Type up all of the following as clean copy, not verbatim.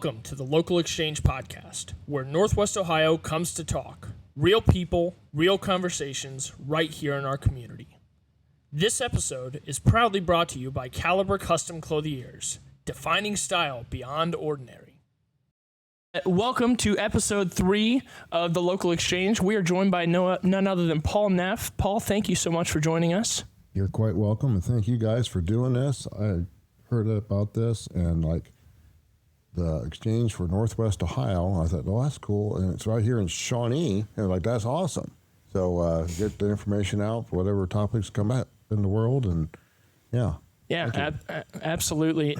Welcome to the Local Exchange Podcast, where Northwest Ohio comes to talk. Real people, real conversations, right here in our community. This episode is proudly brought to you by Caliber Custom Clothiers, defining style beyond ordinary. Welcome to episode 3 of the Local Exchange. We are joined by none other than Paul Neff. Paul, thank you so much for joining us. You're quite welcome, and thank you guys for doing this. I heard about this, and the exchange for Northwest Ohio, I thought, well, that's cool, and it's right here in Shawnee, and that's awesome. So get the information out for whatever topics come up in the world, and yeah. Yeah, absolutely.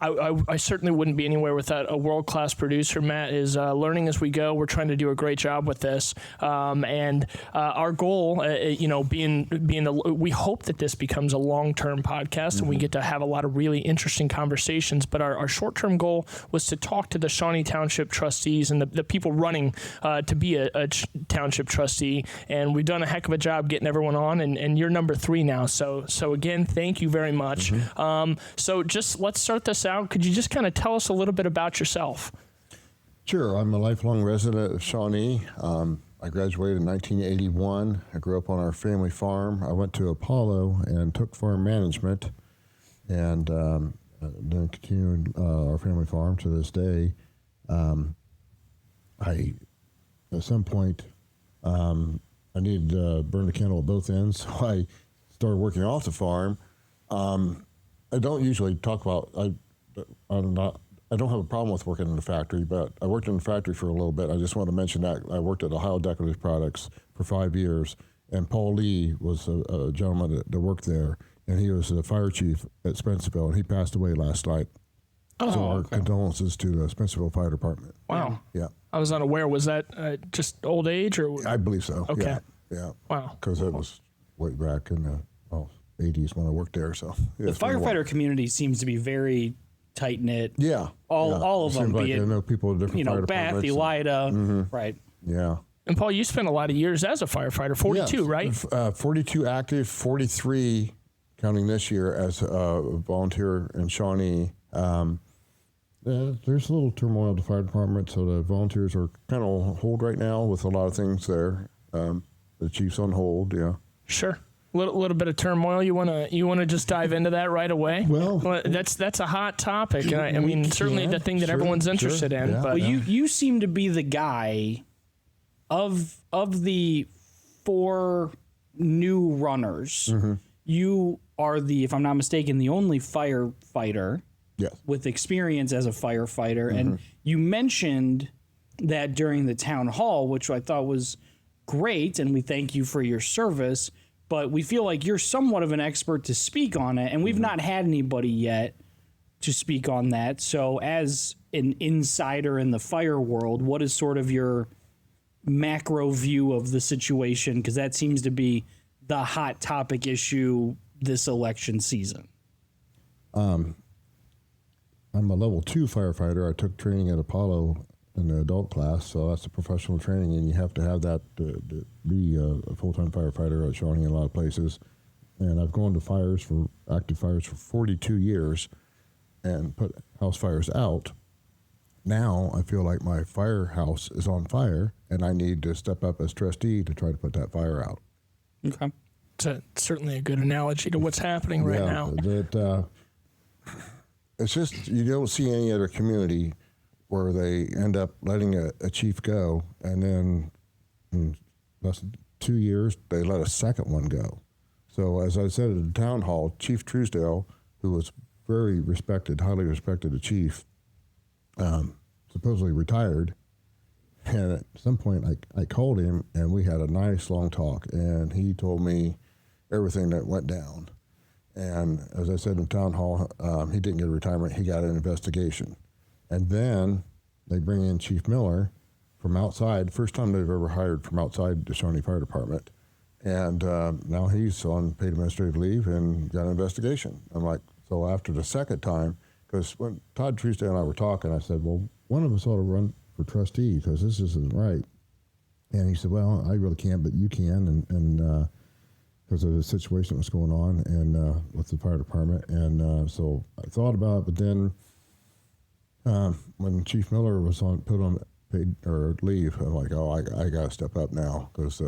I certainly wouldn't be anywhere without a world-class producer. Matt is learning as we go. We're trying to do a great job with this, and our goal, we hope that this becomes a long-term podcast, and we get to have a lot of really interesting conversations. But our short-term goal was to talk to the Shawnee Township trustees and the people running to be a township trustee, and we've done a heck of a job getting everyone on. And you're number 3 now. So again, thank you very much. So just let's start this out. Could you just kind of tell us a little bit about yourself? Sure. I'm a lifelong resident of Shawnee. I graduated in 1981. I grew up on our family farm. I went to Apollo and took farm management, and then continued our family farm to this day. At some point, I needed to burn the candle at both ends, so I started working off the farm. I don't usually talk about. I don't have a problem with working in the factory, but I worked in the factory for a little bit. I just want to mention that I worked at Ohio Decorative Products for 5 years, and Paul Lee was a gentleman that worked there, and he was the fire chief at Spencerville, and he passed away last night. So our condolences to the Spencerville Fire Department. Wow. Yeah. I was unaware. Was that just old age, or? I believe so. Okay. Yeah. Wow. Because it was way back in the 80s when I worked there. So the firefighter community seems to be very tight knit. Yeah, all of them. Like be I know people in different fire Bath, departments. Elida, right? Yeah. And Paul, you spent a lot of years as a firefighter. 42, right? 42 active, 43 counting this year as a volunteer in Shawnee. There's a little turmoil at the fire department, so the volunteers are kind of on hold right now with a lot of things there. The chief's on hold. Yeah. Sure. Little bit of turmoil. You wanna just dive into that right away? Well, that's a hot topic, and I mean certainly the thing that everyone's interested in. Yeah, but you seem to be the guy of the 4 new runners. You are if I'm not mistaken, the only firefighter with experience as a firefighter, and you mentioned that during the town hall, which I thought was great, and we thank you for your service. But we feel like you're somewhat of an expert to speak on it, and we've not had anybody yet to speak on that. So as an insider in the fire world, what is sort of your macro view of the situation? Because that seems to be the hot topic issue this election season. I'm a level 2 firefighter. I took training at Apollo in the adult class, so that's a professional training, and you have to have that to be a full-time firefighter at Shawnee in a lot of places. And I've gone to active fires for 42 years and put house fires out. Now I feel like my firehouse is on fire, and I need to step up as trustee to try to put that fire out. Okay. It's certainly a good analogy to what's happening right now. It's just, you don't see any other community where they end up letting a chief go, and then in less than 2 years, they let a second one go. So as I said at the town hall, Chief Truesdale, who was very respected, highly respected, a chief, supposedly retired. And at some point, I called him, and we had a nice long talk, and he told me everything that went down. And as I said in town hall, he didn't get a retirement, he got an investigation. And then they bring in Chief Miller from outside, first time they've ever hired from outside the Shawnee Fire Department. And now he's on paid administrative leave and got an investigation. I'm like, so after the second time, because when Todd Truesdale and I were talking, I said, well, one of us ought to run for trustee because this isn't right. And he said, well, I really can't, but you can. And because of the situation that was going on and with the fire department. And so I thought about it, but then When Chief Miller was put on paid or leave, I'm like, oh, I got to step up now because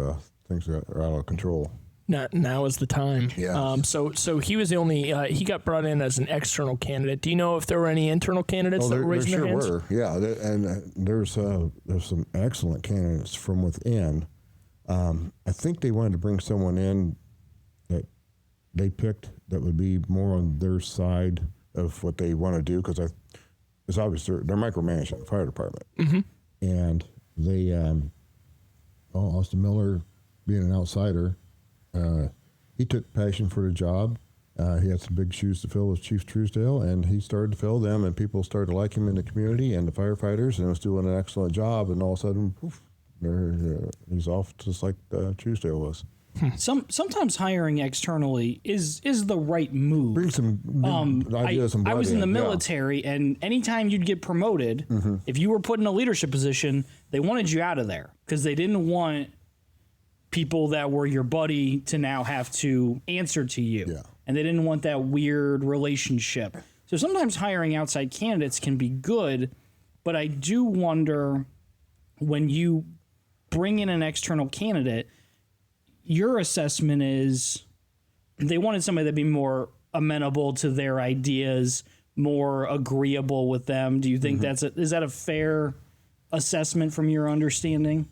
things are out of control. Now is the time. Yeah. So he was the only. He got brought in as an external candidate. Do you know if there were any internal candidates that were raising there their hands? sure were. Yeah, and there's some excellent candidates from within. I think they wanted to bring someone in that they picked that would be more on their side of what they want to do because it's obvious they're micromanaging the fire department, and they Austin Miller being an outsider. He took passion for the job. He had some big shoes to fill with Chief Truesdale, and he started to fill them, and people started to like him in the community and the firefighters, and was doing an excellent job. And all of a sudden, poof, he's off just like Truesdale was. Sometimes hiring externally is the right move. Bring some ideas and I was in the yeah. military, and anytime you'd get promoted, if you were put in a leadership position, they wanted you out of there because they didn't want people that were your buddy to now have to answer to you. Yeah. And they didn't want that weird relationship. So sometimes hiring outside candidates can be good, but I do wonder when you bring in an external candidate, your assessment is they wanted somebody that'd be more amenable to their ideas, more agreeable with them. Do you think is that a fair assessment from your understanding?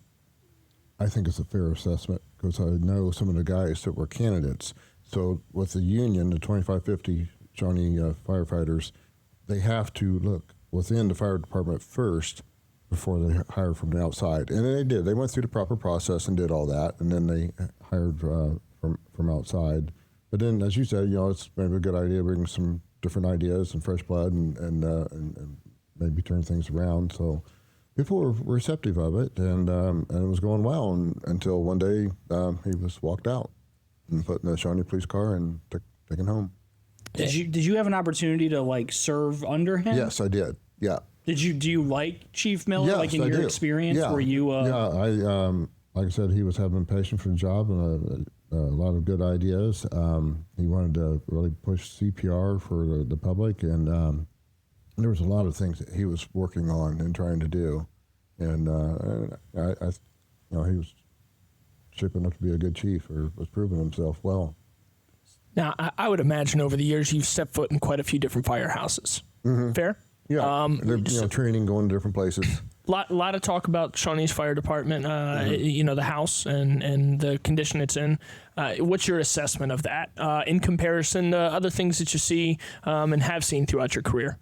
I think it's a fair assessment because I know some of the guys that were candidates. So with the union, the 2550 Shawnee firefighters, they have to look within the fire department first before they hire from the outside. And they did. They went through the proper process and did all that, and then they hired from outside. But then, as you said, it's maybe a good idea to bring some different ideas and fresh blood and maybe turn things around. So people were receptive of it, and it was going well until one day he was walked out and put in a Shawnee police car and taken home. Did you have an opportunity to serve under him? Yes, I did. Yeah. Do you like Chief Miller? Yes, in I your do. experience, yeah. were you? Yeah, I like I said, he was having passion for the job and a lot of good ideas. He wanted to really push CPR for the public, and there was a lot of things that he was working on and trying to do. And he was shaping up to be a good chief, or was proving himself well. Now, I would imagine over the years you've stepped foot in quite a few different firehouses. Fair? Yeah, training, going to different places. Lot of talk about Shawnee's Fire Department, the house and the condition it's in. What's your assessment of that in comparison to other things that you see and have seen throughout your career?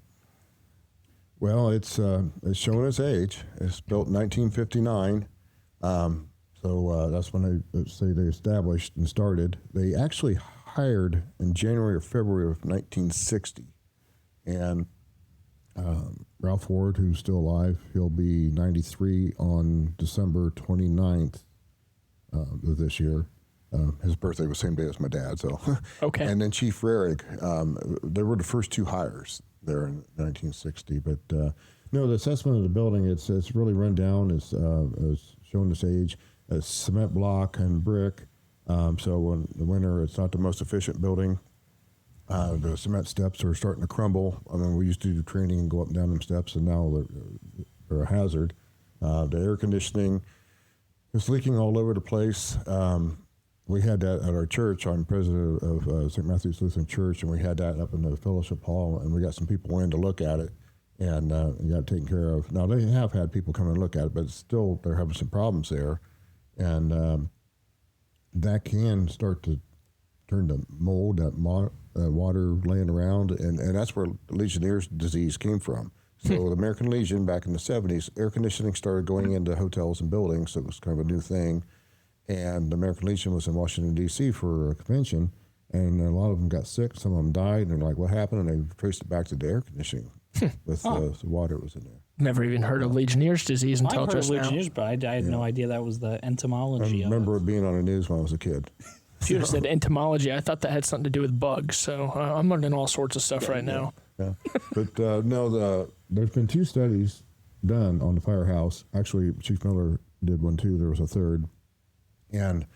Well, it's showing its age. It's built in 1959, so that's when they established and started. They actually hired in January or February of 1960, and Ralph Ward, who's still alive, he'll be 93 on December 29th of this year. His birthday was the same day as my dad, so. Okay. And then Chief Rarick, they were the first two hires there in 1960. But no, the assessment of the building, it's really run down. It's showing its age. It's cement block and brick. So in the winter, it's not the most efficient building. The cement steps are starting to crumble. I mean, we used to do training and go up and down them steps, and now they're a hazard. The air conditioning is leaking all over the place. We had that at our church. I'm president of St. Matthew's Lutheran Church, and we had that up in the fellowship hall, and we got some people in to look at it, and got it taken care of. Now, they have had people come and look at it, but still they're having some problems there, and that can start to turn to mold, that water laying around, and that's where Legionnaire's disease came from. So the American Legion, back in the 70s, air conditioning started going into hotels and buildings. So it was kind of a new thing. And the American Legion was in Washington, D.C. for a convention, and a lot of them got sick. Some of them died, and they're like, what happened? And they traced it back to the air conditioning with the water that was in there. Never even heard of Legionnaire's disease until I've heard just of now. Legionnaire's, but I had no idea that was the entomology I of remember it. it being on the news when I was a kid. If you just said entomology, I thought that had something to do with bugs. So I'm learning all sorts of stuff right now. Yeah. But no, there's been 2 studies done on the firehouse. Actually, Chief Miller did one too. There was a third. And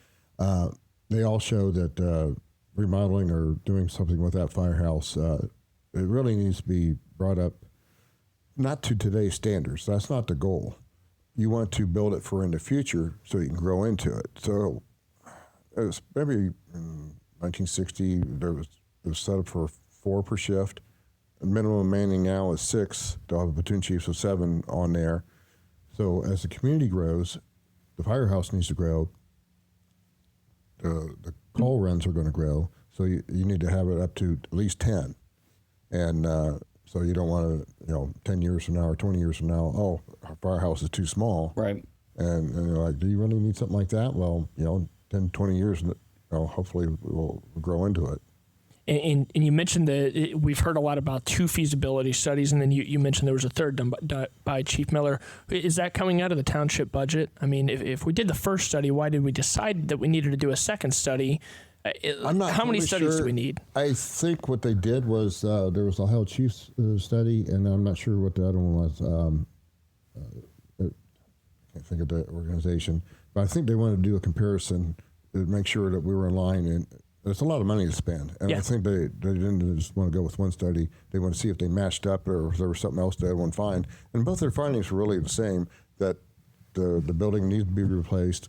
they all show that remodeling or doing something with that firehouse, it really needs to be brought up not to today's standards. That's not the goal. You want to build it for in the future so you can grow into it. So it was maybe in 1960, it was set up for 4 per shift. The minimum manning now is 6. They'll have a platoon chiefs of 7 on there. So as the community grows, the firehouse needs to grow. The call runs are going to grow. So you need to have it up to at least 10. And so you don't want to, 10 years from now or 20 years from now, our firehouse is too small. Right. And you're like, do you really need something like that? Well, 10, 20 years, hopefully we'll grow into it. And you mentioned that we've heard a lot about 2 feasibility studies, and then you mentioned there was a third done by Chief Miller. Is that coming out of the township budget? I mean, if we did the first study, why did we decide that we needed to do a second study? I'm not How many really studies sure. do we need? I think what they did was there was a Ohio Chiefs study, and I'm not sure what the other one was. I can't think of the organization, but I think they wanted to do a comparison to make sure that we were in line. And there's a lot of money to spend, and Yeah. I think they didn't just want to go with one study. They want to see if they matched up or if there was something else they would find. And both their findings were really the same, that the building needs to be replaced.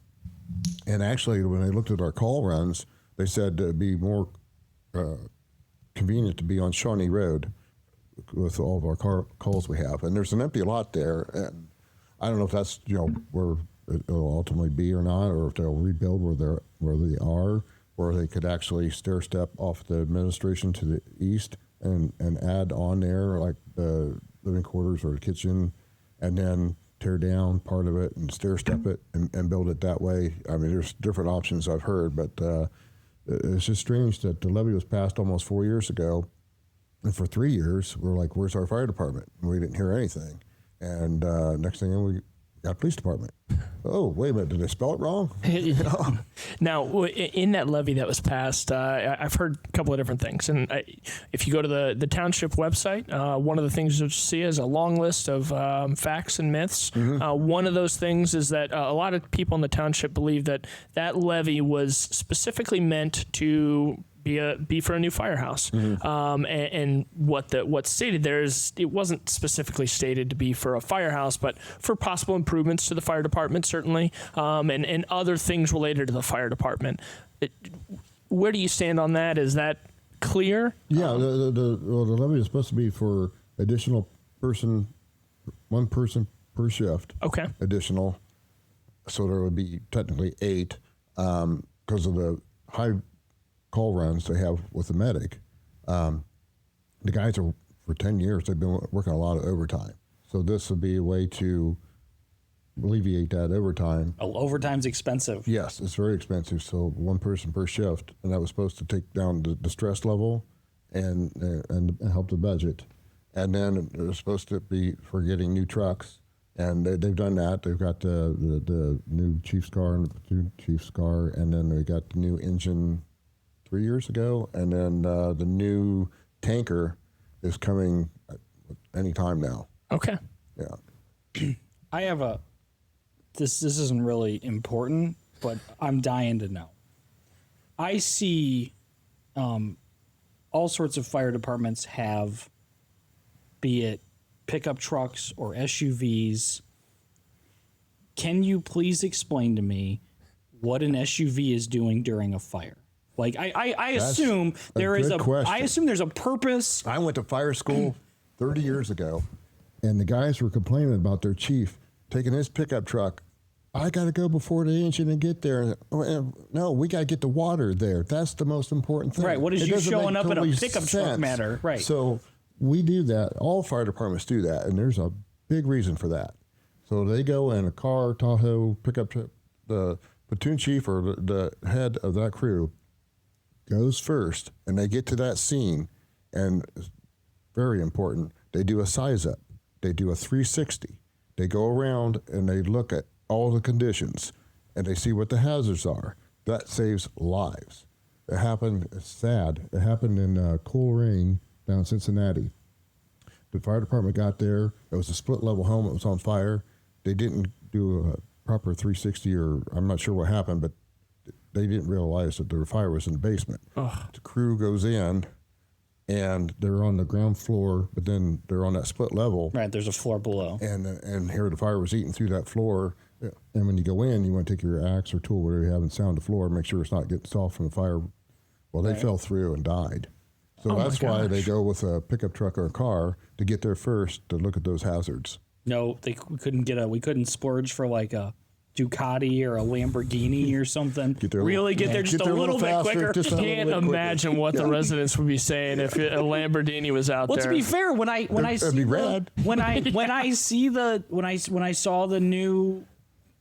And actually, when they looked at our call runs, they said it'd be more convenient to be on Shawnee Road with all of our calls we have. And there's an empty lot there, and I don't know if that's where it'll ultimately be or not, or if they'll rebuild where they are, where they could actually stair step off the administration to the east and add on there like the living quarters or the kitchen, and then tear down part of it and stair step it and build it that way. I mean, there's different options I've heard, but it's just strange that the levy was passed almost 4 years ago, and for 3 years we're like, where's our fire department? And we didn't hear anything, and next thing we got police department. Oh, wait a minute, did they spell it wrong? Now, in that levy that was passed, I've heard a couple of different things. And if you go to the township website, one of the things you'll see is a long list of facts and myths. One of those things is that a lot of people in the township believe that levy was specifically meant to be for a new firehouse. And what's stated there is it wasn't specifically stated to be for a firehouse, but for possible improvements to the fire department, certainly, and other things related to the fire department. Where do you stand on that? Is that clear? Yeah, the levy is supposed to be for additional one person per shift. Okay. Additional, so there would be technically 8 because of the high call runs they have with the medic. The guys are, for 10 years, they've been working a lot of overtime. So this would be a way to alleviate that overtime. Oh, overtime's expensive. Yes, it's very expensive. So one person per shift, and that was supposed to take down the stress level and help the budget. And then it was supposed to be for getting new trucks, and they've done that. They've got the new chief's car and the platoon chief's car, and then they got the new engine 3 years ago, and then the new tanker is coming any time now. Okay. Yeah. I have this isn't really important, but I'm dying to know. I see all sorts of fire departments have, be it pickup trucks or SUVs. Can you please explain to me what an SUV is doing during a fire? Like I assume there is a question. I assume there's a purpose. I went to fire school 30 years ago, and the guys were complaining about their chief taking his pickup truck. I got to go before the engine and get there. No, we got to get the water there. That's the most important thing. Right. What does It you doesn't showing make up in a totally pickup truck sense. matter? Right. So we do that. All fire departments do that, and there's a big reason for that. So they go in a car, Tahoe, pickup truck. The platoon chief or the head of that crew goes first, and they get to that scene, and it's very important, they do a size up. They do a 360. They go around and they look at all the conditions, and they see what the hazards are. That saves lives. It happened, it's sad, it happened in Cool Rain down in Cincinnati. The fire department got there. It was a split level home. It was on fire. They didn't do a proper 360, or I'm not sure what happened, but they didn't realize that the fire was in the basement. Ugh. The crew goes in, and they're on the ground floor, but then they're on that split level. Right. There's a floor below. And here the fire was eating through that floor. And when you go in, you want to take your axe or tool, whatever you have, and sound the floor, make sure it's not getting soft from the fire. Well, they fell through and died. So that's why they go with a pickup truck or a car to get there first to look at those hazards. No, we couldn't splurge for like a Ducati or a Lamborghini or something. Get there just a little bit quicker. Can't imagine what the residents would be saying if a Lamborghini was out there. Well, to be fair, when I saw the new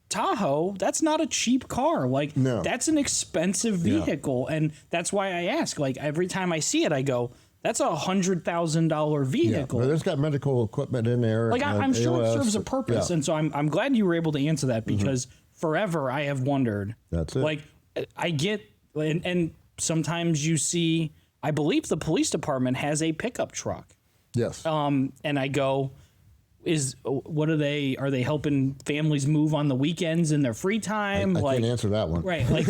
Tahoe, that's not a cheap car. Like, no. That's an expensive vehicle, and that's why I ask. Like, every time I see it, I go, "That's $100,000 vehicle." But it's got medical equipment in there. Like, I'm sure it serves a purpose, and so I'm glad you were able to answer that, because forever I have wondered. That's it. Like, I get, and sometimes you see, I believe the police department has a pickup truck. Yes. And I go, are they helping families move on the weekends in their free time? I can't answer that one. Right. Like,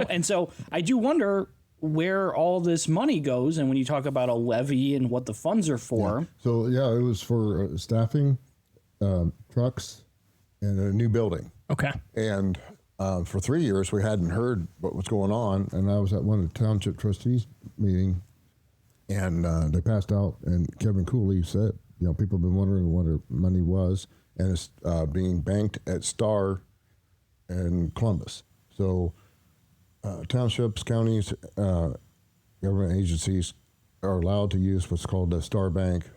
and so I do wonder where all this money goes. And when you talk about a levy and what the funds are for. Yeah. So, it was for staffing, trucks, and a new building. Okay. And for 3 years, we hadn't heard what was going on. And I was at one of the township trustees meeting, and they passed out, and Kevin Cooley said, people have been wondering what the money was, and it's being banked at Star and Columbus. So townships, counties, government agencies are allowed to use what's called the Star Bank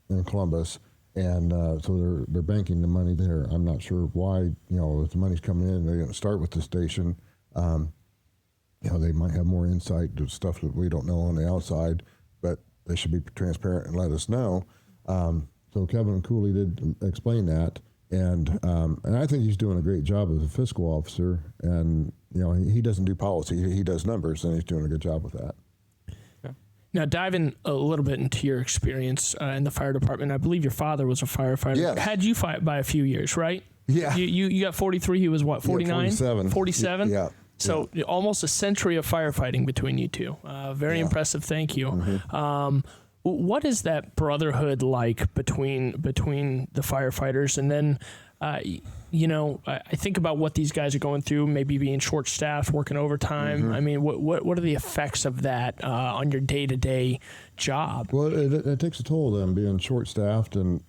in Columbus, and so they're banking the money there. I'm not sure why. If the money's coming in, they're going to start with the station. They might have more insight to stuff that we don't know on the outside, but they should be transparent and let us know. So Kevin Cooley did explain that, and I think he's doing a great job as a fiscal officer. And he doesn't do policy; he does numbers, and he's doing a good job with that. Now, diving a little bit into your experience in the fire department, I believe your father was a firefighter. Yes. Had you fight by a few years, right? Yeah. You got 43. He was what, 49? 47. 47? Yeah. So almost a century of firefighting between you two. Very impressive. Thank you. Mm-hmm. What is that brotherhood like between the firefighters? And then, I think about what these guys are going through, maybe being short-staffed, working overtime. Mm-hmm. I mean, what are the effects of that on your day-to-day job? Well, it takes a toll of them being short-staffed, and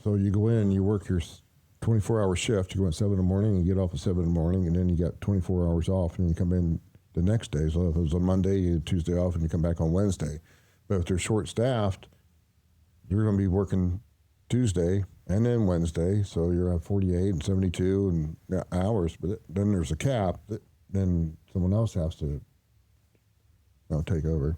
so you go in and you work your 24-hour shift. You go at 7 in the morning and you get off at 7 in the morning, and then you got 24 hours off, and you come in the next day. So if it was on Monday, you had Tuesday off, and you come back on Wednesday. But if they're short-staffed, you're going to be working Tuesday and then Wednesday, so you're at 48 and 72 and hours. But then there's a cap that then someone else has to take over.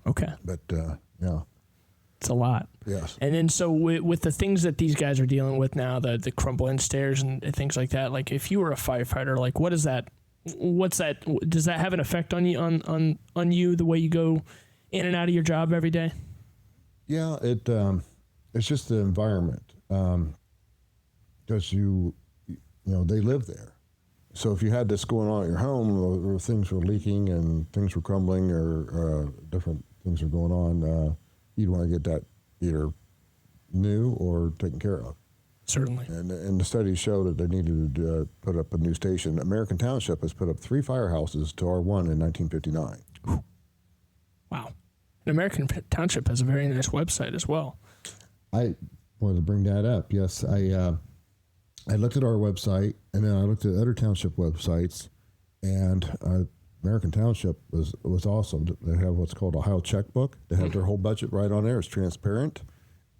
Okay. But it's a lot. Yes. And then so with the things that these guys are dealing with now, the crumbling stairs and things like that, like if you were a firefighter, like what is that? What's that? Does that have an effect on you on you, the way you go in and out of your job every day? Yeah, it's just the environment, because they live there. So if you had this going on at your home, or things were leaking and things were crumbling, or different things were going on, you'd want to get that either new or taken care of. Certainly. And the studies show that they needed to put up a new station. American Township has put up 3 firehouses to R1 in 1959. Wow. And American Township has a very nice website as well. I wanted to bring that up. Yes, I looked at our website, and then I looked at other township websites, and American Township was awesome. They have what's called a Ohio checkbook. They have their whole budget right on there. It's transparent,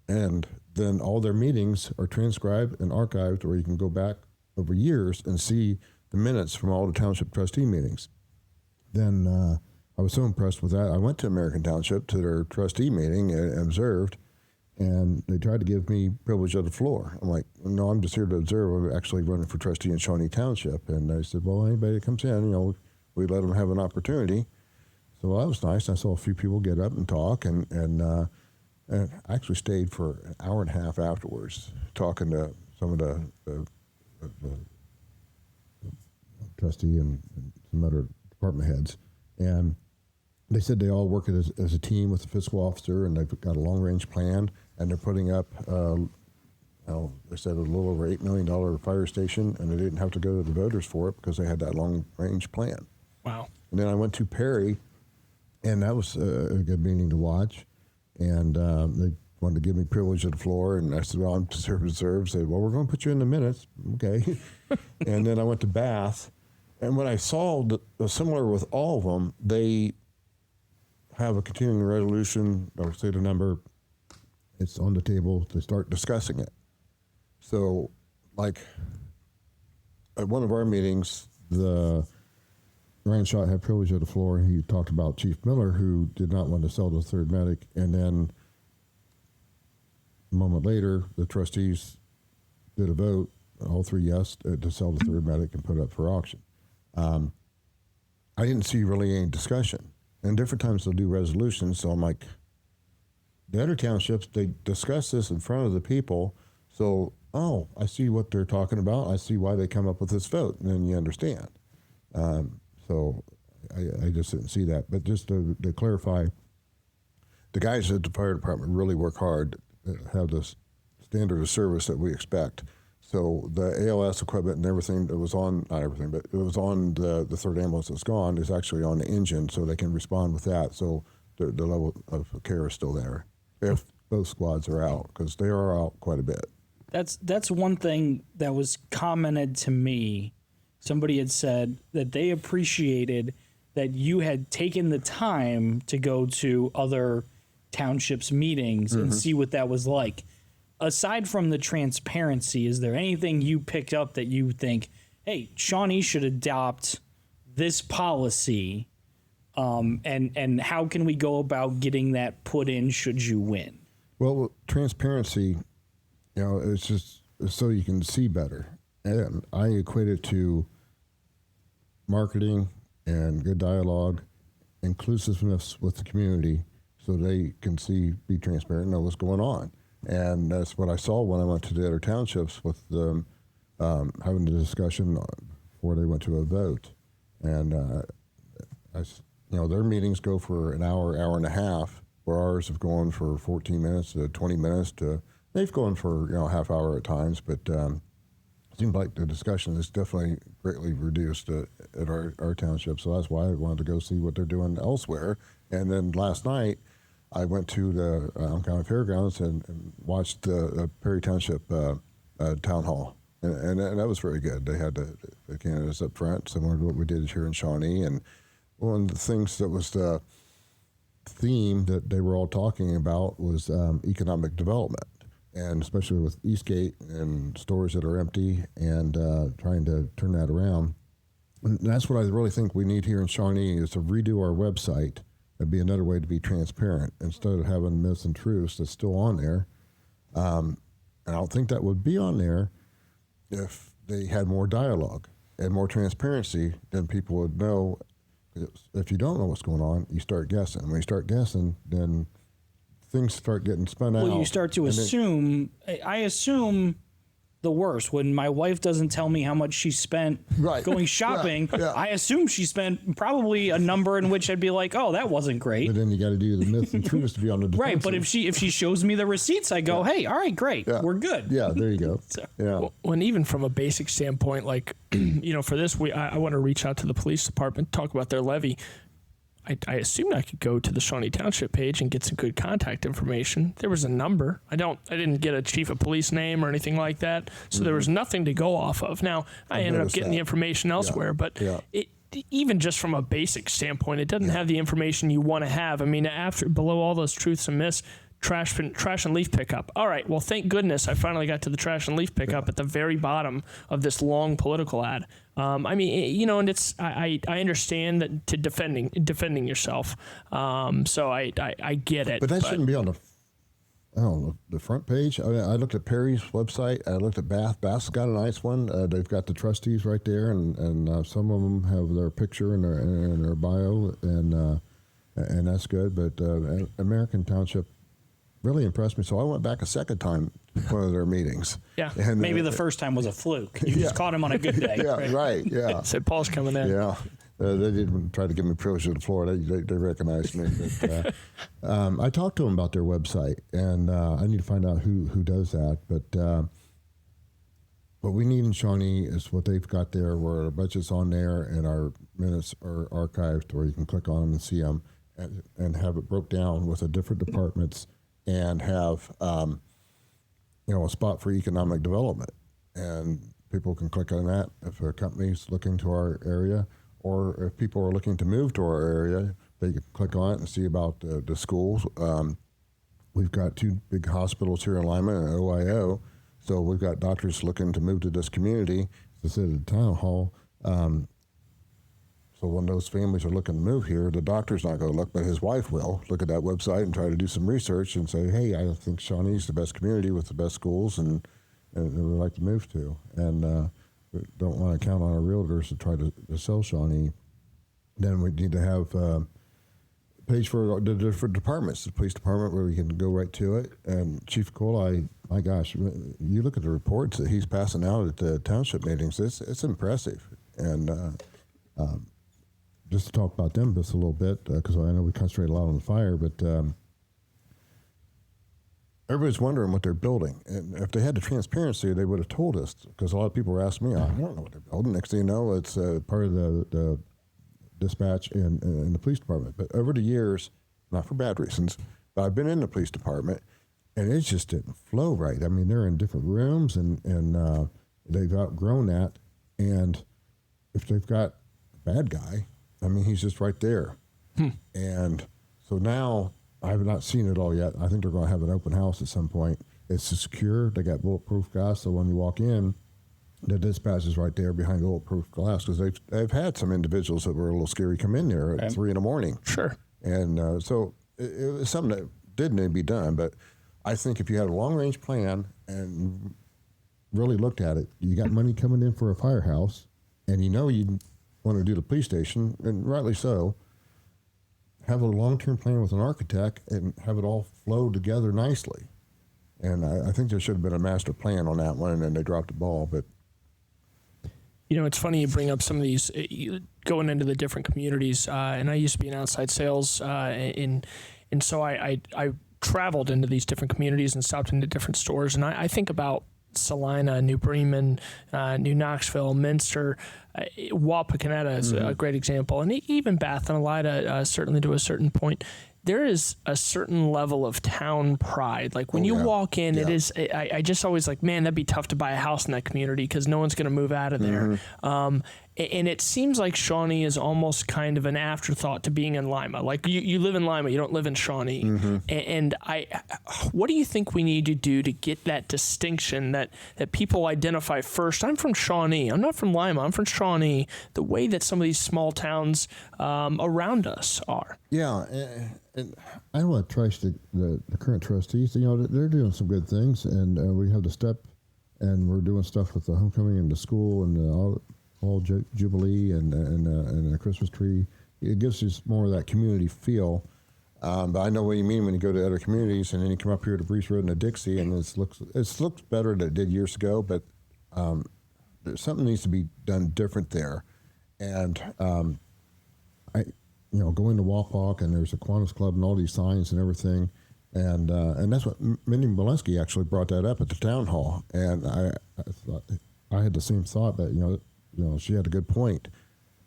and then all their meetings are transcribed and archived, where you can go back over years and see the minutes from all the township trustee meetings. Then I was so impressed with that. I went to American Township to their trustee meeting and observed, and they tried to give me privilege of the floor. I'm like, no, I'm just here to observe. I'm actually running for trustee in Shawnee Township. And they said, well, anybody that comes in, we let them have an opportunity. So that was nice. I saw a few people get up and talk, and I actually stayed for an hour and a half afterwards, talking to some of the trustee and some other department heads. And they said they all work as a team with the fiscal officer, and they've got a long-range plan, and they're putting up, they said a little over $8 million fire station, and they didn't have to go to the voters for it because they had that long-range plan. Wow. And then I went to Perry, and that was a good meeting to watch. And they wanted to give me privilege of the floor, and I said, well, I'm served. Said, well, we're going to put you in the minutes. Okay. And then I went to Bath, and when I saw the similar with all of them, they have a continuing resolution, or say the number, it's on the table to start discussing it. So, like, at one of our meetings, Ryan Schott had privilege of the floor, and he talked about Chief Miller, who did not want to sell the third medic, and then a moment later, the trustees did a vote, all three yes, to sell the third medic and put it up for auction. I didn't see really any discussion. And different times they'll do resolutions, so I'm like, the other townships, they discuss this in front of the people, so, oh, I see what they're talking about, I see why they come up with this vote, and then you understand. So I just didn't see that. But just to clarify, the guys at the fire department really work hard to have the standard of service that we expect. So the ALS equipment and everything that was on, not everything, but it was on the third ambulance that's gone is actually on the engine, so they can respond with that. So the level of care is still there if both squads are out, because they are out quite a bit. That's one thing that was commented to me. Somebody had said that they appreciated that you had taken the time to go to other townships meetings and see what that was like. Aside from the transparency, is there anything you picked up that you think, hey, Shawnee should adopt this policy, and how can we go about getting that put in should you win? Well, transparency, it's just so you can see better. And I equate it to marketing and good dialogue, inclusiveness with the community, so they can be transparent and know what's going on. And that's what I saw when I went to the other townships with them having the discussion before they went to a vote. And their meetings go for an hour, hour and a half, where ours have gone for 14 minutes to 20 minutes to they've gone for a half hour at times, but it seems like the discussion is definitely greatly reduced at our township. So that's why I wanted to go see what they're doing elsewhere. And then last night, I went to the County Fairgrounds and watched the Perry Township town hall, and that was very good. They had the candidates up front, similar to what we did here in Shawnee. And one of the things that was the theme that they were all talking about was economic development, and especially with Eastgate and stores that are empty, and trying to turn that around. And that's what I really think we need here in Shawnee is to redo our website. That'd be another way to be transparent instead of having myths and truths that's still on there. And I don't think that would be on there if they had more dialogue and more transparency. Then people would know. If you don't know what's going on, you start guessing. When you start guessing, then things start getting spun out. Well, you start to assume. I assume the worst. When my wife doesn't tell me how much she spent going shopping, I assume she spent probably a number in which I'd be like, oh, that wasn't great. But then you got to do the myths and truths to be on the defensive. Right, but if she shows me the receipts, I go, hey, all right, great, we're good. Yeah, there you go. So, Well, and even from a basic standpoint, like, for this, I want to reach out to the police department, talk about their levy. I assumed I could go to the Shawnee Township page and get some good contact information. There was a number. I didn't get a chief of police name or anything like that, so there was nothing to go off of. Now, I ended up getting the information elsewhere, but even just from a basic standpoint, it doesn't have the information you want to have. I mean, below all those truths and myths, trash and leaf pickup. All right, well, thank goodness I finally got to the trash and leaf pickup at the very bottom of this long political ad. I mean, and it's I understand that to defending yourself. So I get it. But that shouldn't be on the front page. I looked at Perry's website. I looked at Bath. Bath's got a nice one. They've got the trustees right there, and some of them have their picture in their bio, and that's good. But American Township really impressed me, so I went back a second time to one of their meetings. Yeah, and maybe the first time was a fluke. You just caught him on a good day. Yeah, right. Yeah. Said Paul's coming in. Yeah, They didn't try to give me privilege of the floor. They recognized me. But, I talked to them about their website, and I need to find out who does that. But what we need in Shawnee is what they've got there, where our budget's on there and our minutes are archived, where you can click on them and see them, and have it broke down with the different departments, and have a spot for economic development. And people can click on that if a company's looking to our area, or if people are looking to move to our area, they can click on it and see about the schools. We've got 2 big hospitals here in Lima and OIO. So we've got doctors looking to move to this community, to sit at the town hall. So when those families are looking to move here, the doctor's not going to look, but his wife will look at that website and try to do some research and say, hey, I think Shawnee's the best community with the best schools and we'd like to move to. And we don't want to count on our realtors to try to sell Shawnee. Then we need to have a page for the different departments, the police department, where we can go right to it. And Chief Cole, my gosh, you look at the reports that he's passing out at the township meetings, it's impressive. And just to talk about them just a little bit, because I know we concentrate a lot on the fire, but everybody's wondering what they're building. And if they had the transparency, they would have told us, because a lot of people were asking me, I don't know what they're building. Next thing you know, it's part of the dispatch in the police department. But over the years, not for bad reasons, but I've been in the police department, and it just didn't flow right. I mean, they're in different rooms, and they've outgrown that. And if they've got a bad guy, I mean, he's just right there. And so now, I have not seen it all yet. I think they're going to have an open house at some point. It's secure. They got bulletproof glass, so when you walk in, the dispatch is right there behind the bulletproof glass, because they've had some individuals that were a little scary come in there at 3 a.m. Sure. And so it was something that did need to be done. But I think if you had a long-range plan and really looked at it, you got money coming in for a firehouse, and you want to do the police station, and rightly so, have a long-term plan with an architect and have it all flow together nicely. And I think there should have been a master plan on that one, and then they dropped the ball. But it's funny you bring up some of these going into the different communities. And I used to be in outside sales, and so I traveled into these different communities and stopped into different stores. And I think about Salina, New Bremen, New Knoxville, Minster, Wapakoneta is a great example, and even Bath and Elida, certainly to a certain point. There is a certain level of town pride. Like when you walk in, it is. I just always like, man, that'd be tough to buy a house in that community because no one's going to move out of there. And it seems like Shawnee is almost kind of an afterthought to being in Lima. Like you live in Lima, you don't live in Shawnee. And what do you think we need to do to get that distinction that people identify first? I'm from Shawnee. I'm not from Lima. I'm from Shawnee. The way that some of these small towns around us are. Yeah, and I don't want to trash the current trustees. They're doing some good things, and we have the step, and we're doing stuff with the homecoming and the school and all Jubilee and the Christmas tree. It gives us more of that community feel. But I know what you mean when you go to other communities, and then you come up here to Breeze Road and the Dixie, and it looks better than it did years ago. But something needs to be done different there, and going to Walk, and there's a Kiwanis Club and all these signs and everything, and that's what Minnie Molesky actually brought that up at the town hall, and I thought I had the same thought that she had a good point.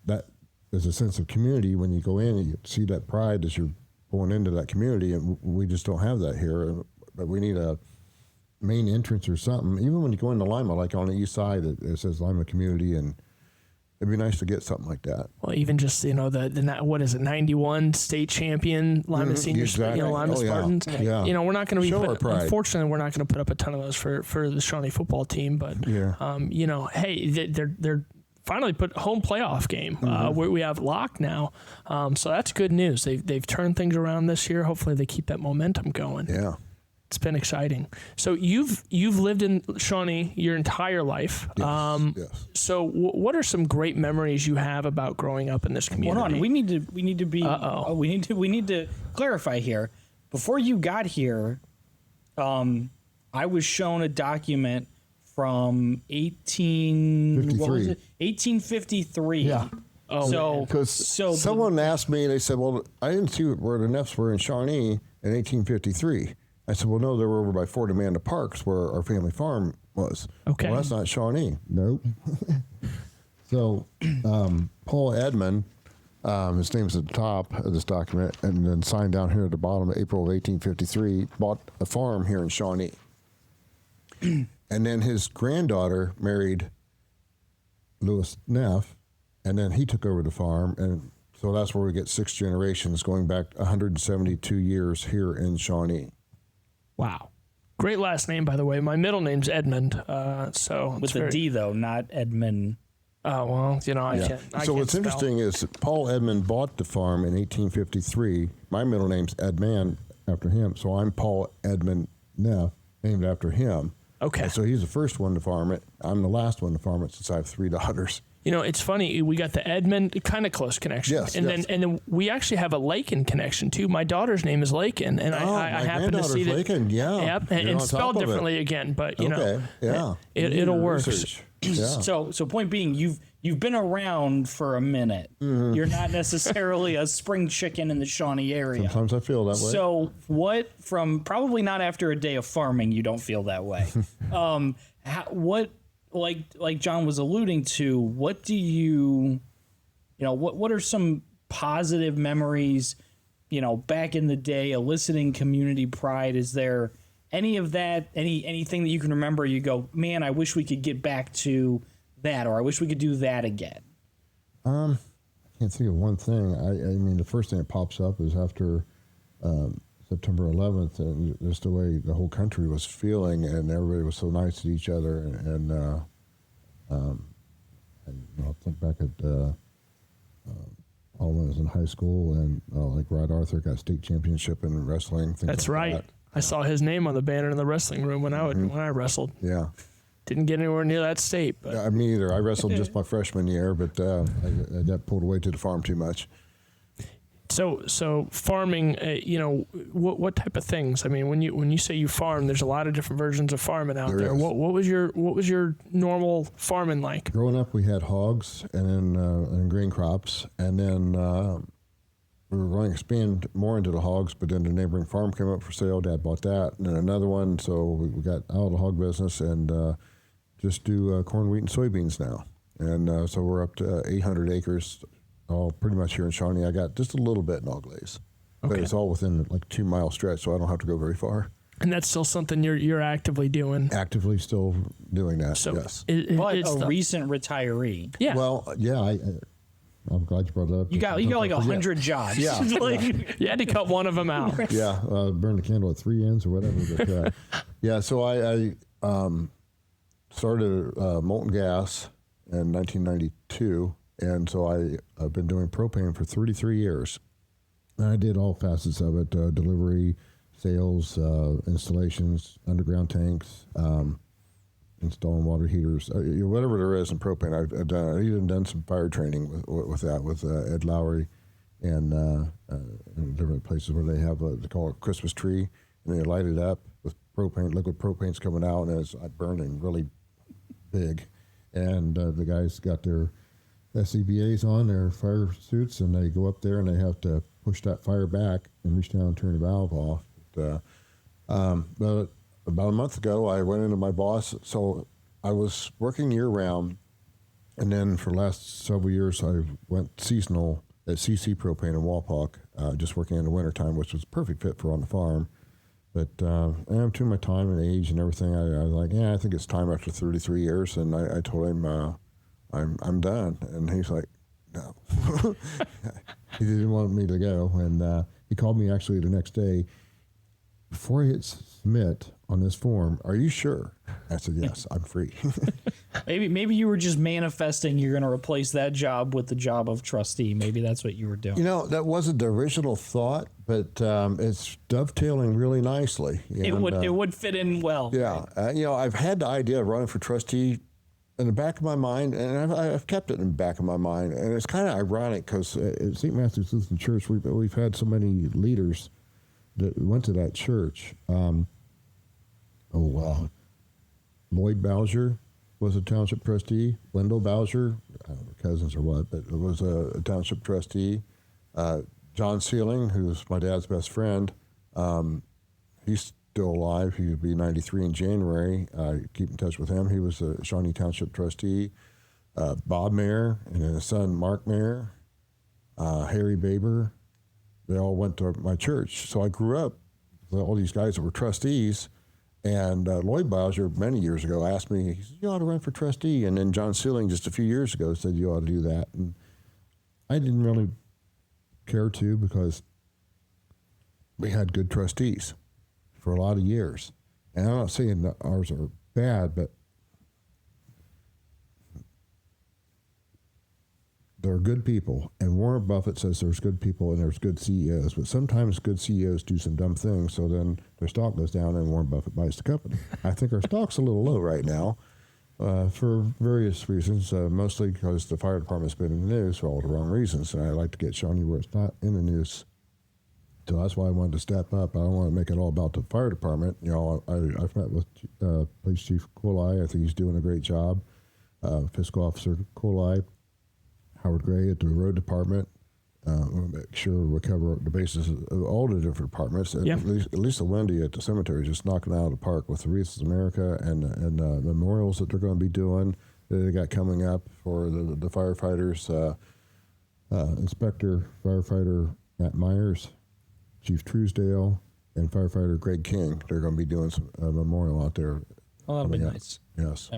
That there's a sense of community when you go in and you see that pride as you're going into that community, and we just don't have that here. But we need a main entrance or something. Even when you go into Lima, like on the east side, it says Lima Community, and it'd be nice to get something like that. Well, even just the what is it, 91 state champion Lima Senior, Lima Spartans. Yeah. We're not going to be unfortunately, we're not going to put up a ton of those for the Shawnee football team. But hey, they're finally put home playoff game. We have locked now, so that's good news. They've turned things around this year. Hopefully, they keep that momentum going. Yeah. It's been exciting. So you've lived in Shawnee your entire life. Yes. So what are some great memories you have about growing up in this community? Hold on, we need to we need to clarify here. Before you got here, I was shown a document from 1853. Yeah. So Because so someone asked me, they said, well, I didn't see where the Neffs were in Shawnee in 1853. I said, well, no, they were over by Fort Amanda Parks where our family farm was. Okay. Well, that's not Shawnee. Nope. So Paul Edmund, his name's at the top of this document, and then signed down here at the bottom, April of 1853, bought a farm here in Shawnee. And then his granddaughter married Lewis Neff, and then he took over the farm, and so that's where we get 6 generations going back 172 years here in Shawnee. Wow. Great last name, by the way. My middle name's Edmund. So with a D though, not Edmund. Oh, well, you know, I Yeah. can't. So what's interesting is that Paul Edmund bought the farm in 1853. My middle name's Edman after him, so I'm Paul Edmund Neff, named after him. Okay. And so he's the first one to farm it. I'm the last one to farm it since I have 3 daughters. You know, it's funny. We got the Edmund, kind of close connection, Yes, and yes. then we actually have a Lakin connection too. My daughter's name is Lakin, and I happen to see that. Lakin, yeah. Yep, You're and on top spelled of it. differently again, but you know, Okay, yeah. it'll work. Research. Yeah. So point being, you've been around for a minute. Mm-hmm. You're not necessarily a spring chicken in the Shawnee area. Sometimes I feel that way. So what from probably not after a day of farming, you don't feel that way. What like John was alluding to, what do you know, what are some positive memories, you know, back in the day, eliciting community pride? Is there any of that, anything that you can remember you go, man, I wish we could get back to that, or I wish we could do that again? I can't think of one thing. I mean, the first thing that pops up is after September 11th, and just the way the whole country was feeling, and everybody was so nice to each other, and you know, I think back at all when I was in high school, and like Rod Arthur got state championship in wrestling. Things That's like right. that. I saw his name on the banner in the wrestling room when I wrestled. Yeah. Didn't get anywhere near that state, but Me either. I wrestled just my freshman year, but I got pulled away to the farm too much. So farming, you know, what type of things? I mean, when you say you farm, there's a lot of different versions of farming out there. is. What was your normal farming like? Growing up, we had hogs and grain crops, and then we were going to expand more into the hogs, but then the neighboring farm came up for sale. Dad bought that, and then another one, so we got out of the hog business and just do corn, wheat, and soybeans now. And so we're up to 800 acres, all pretty much here in Shawnee. I got just a little bit in Auglaize, but it's all within like 2 mile stretch, so I don't have to go very far. And that's still something you're actively doing. Actively still doing that, So yes. But it's a recent retiree. yeah. Well, yeah, I'm glad you brought that up. You got like 100 jobs. Yeah. Like, you had to cut one of them out. Yeah, burn the candle at 3 ends or whatever. But, yeah, so I started molten gas in 1992, and so I've been doing propane for 33 years. And I did all facets of it, delivery, sales, installations, underground tanks, installing water heaters, whatever there is in propane. I've done. I even done some fire training with that with Ed Lowry, and in different places where they have they call it Christmas tree, and they light it up with propane. Liquid propane's coming out, and it's burning really big. And the guys got their SCBAs on, their fire suits, and they go up there and they have to push that fire back and reach down and turn the valve off. But about a month ago, I went into my boss. So I was working year round, and then for the last several years, I went seasonal at CC Propane in Walpock, just working in the wintertime, which was a perfect fit for on the farm. But I'm to my time and age and everything. I was like, I think it's time after 33 years. And I told him, I'm done. And he's like, no. He didn't want me to go. And he called me actually the next day. Before I hit submit on this form, are you sure? I said, yes, I'm free. maybe you were just manifesting you're going to replace that job with the job of trustee. Maybe that's what you were doing. You know, that wasn't the original thought, but it's dovetailing really nicely. It would fit in well. Yeah. I've had the idea of running for trustee in the back of my mind, and I've kept it in the back of my mind. And it's kind of ironic because at St. Matthew's Lutheran Church, we've had so many leaders that went to that church. Lloyd Bowser was a township trustee. Wendell Bowser, I don't know if cousins or what, but it was a township trustee. John Sealing, who's my dad's best friend, he's still alive. He would be 93 in January. I keep in touch with him. He was a Shawnee Township trustee. Bob Mayer and his son Mark Mayer, Harry Baber, they all went to my church. So I grew up with all these guys that were trustees. And Lloyd Bowser, many years ago, asked me, he said, you ought to run for trustee. And then John Sealing, just a few years ago, said, you ought to do that. And I didn't really care to, because we had good trustees for a lot of years. And I'm not saying that ours are bad, but they're good people. And Warren Buffett says there's good people and there's good CEOs. But sometimes good CEOs do some dumb things, so then their stock goes down and Warren Buffett buys the company. I think our stock's a little low right now for various reasons, mostly because the fire department's been in the news for all the wrong reasons. And I like to get Shawnee where it's not in the news. So that's why I wanted to step up. I don't want to make it all about the fire department. You know, I've met with Police Chief Colai. I think he's doing a great job. Fiscal Officer Colai, Howard Gray at the road department. We'll make sure we cover the bases of all the different departments. Yeah. At least the Wendy at the cemetery is just knocking it out of the park with the Wreaths of America and memorials that they're going to be doing that they got coming up for the firefighters. Inspector Firefighter Matt Myers, Chief Truesdale, and Firefighter Greg King. They're going to be doing some memorial out there. Oh, that'll be coming up. nice. Yes.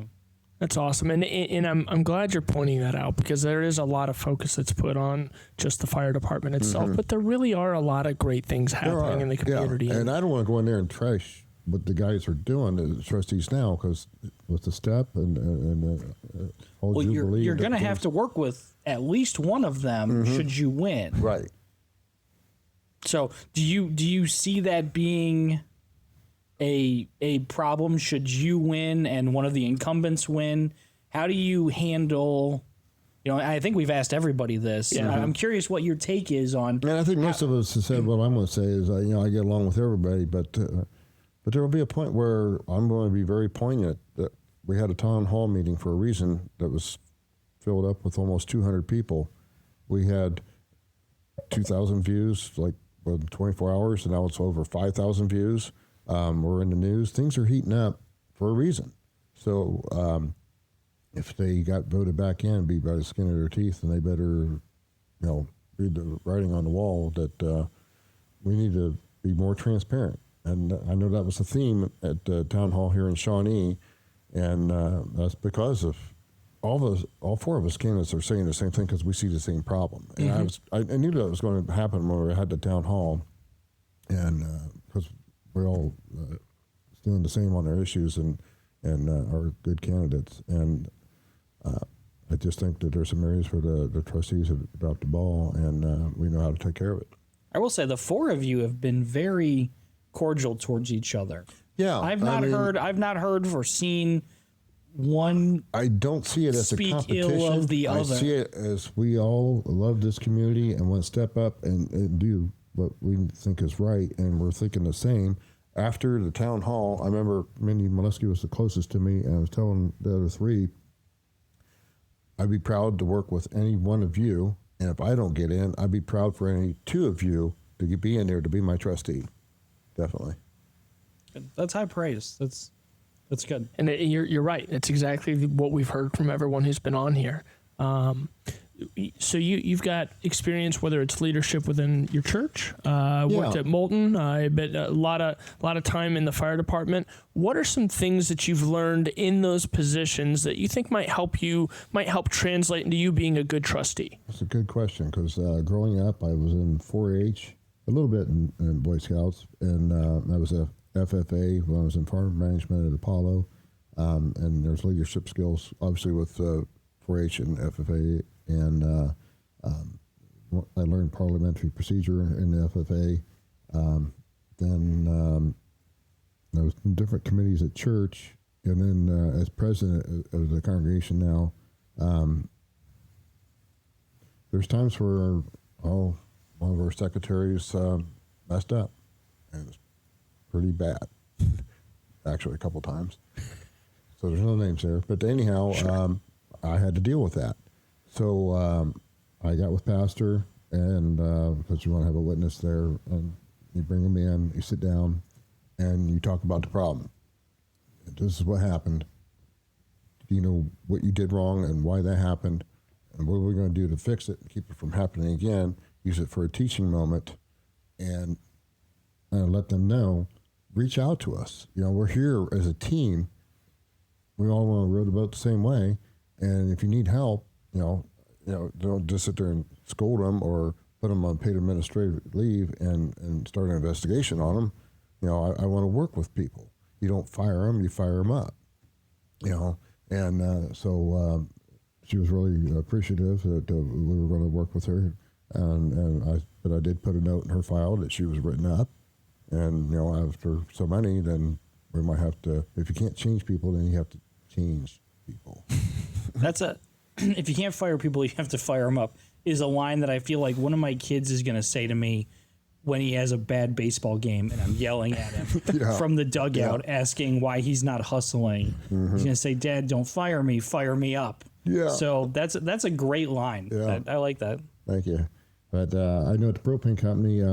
That's awesome, and I'm glad you're pointing that out, because there is a lot of focus that's put on just the fire department itself, but there really are a lot of great things happening in the community. Yeah. And I don't want to go in there and trash what the guys are doing, the trustees now, because with the step and whole Well, Jubilee, you're going to have to work with at least one of them should you win. right. So do you see that being a problem should you win and one of the incumbents win? How do you handle, I think we've asked everybody this. Yeah. I'm curious what your take is on. And I think most of us have said what I'm going to say is, I get along with everybody, but there will be a point where I'm going to be very poignant that we had a town hall meeting for a reason that was filled up with almost 200 people. We had 2,000 views, like within 24 hours, and now it's over 5,000 views. We're in the news. Things are heating up for a reason. So if they got voted back in, be by the skin of their teeth, and they better, read the writing on the wall that we need to be more transparent. And I know that was the theme at Town Hall here in Shawnee, and that's because of all four of us candidates are saying the same thing because we see the same problem. And I knew that was going to happen when we had the Town Hall, and because we're all stand the same on our issues and are good candidates. And I just think that there's some areas where the trustees have dropped the ball, and we know how to take care of it. I will say the four of you have been very cordial towards each other. Yeah, I've not heard or seen one. I don't see it as a speak competition. ill of the I other. see it as we all love this community and want to step up and do what we think is right, and we're thinking the same. After the town hall, I remember Mindy Molesky was the closest to me, and I was telling the other three, I'd be proud to work with any one of you, and if I don't get in, I'd be proud for any two of you to be in there to be my trustee. Definitely. That's high praise. That's good. And you're right. It's exactly what we've heard from everyone who's been on here. So you've got experience, whether it's leadership within your church, worked at Moulton, I bet a lot of time in the fire department. What are some things that you've learned in those positions that you think might help translate into you being a good trustee? That's a good question, because growing up, I was in 4-H, a little bit in Boy Scouts, and I was a FFA when I was in farm management at Apollo, and there's leadership skills, obviously, with 4-H and FFA. And I learned parliamentary procedure in the FFA. Then I was in different committees at church, and then as president of the congregation now, there's times where one of our secretaries messed up, and it's pretty bad, actually a couple times. so there's no names there. But anyhow, I had to deal with that. So I got with Pastor, and because you want to have a witness there, and you bring them in, you sit down, and you talk about the problem. This is what happened. Do you know what you did wrong and why that happened? And what are we going to do to fix it and keep it from happening again? Use it for a teaching moment, and let them know. Reach out to us. We're here as a team. We all want to row the boat the same way. And if you need help, don't just sit there and scold them or put them on paid administrative leave and start an investigation on them. I want to work with people. You don't fire them, you fire them up. And so she was really appreciative that we were going to work with her. But I did put a note in her file that she was written up. And, after so many, then we might have to, if you can't change people, then you have to change people. If you can't fire people, you have to fire them up, is a line that I feel like one of my kids is going to say to me when he has a bad baseball game and I'm yelling at him from the dugout asking why he's not hustling. Mm-hmm. He's going to say, Dad, don't fire me up. Yeah. So that's a great line. Yeah. I like that. Thank you. But I know at the propane company,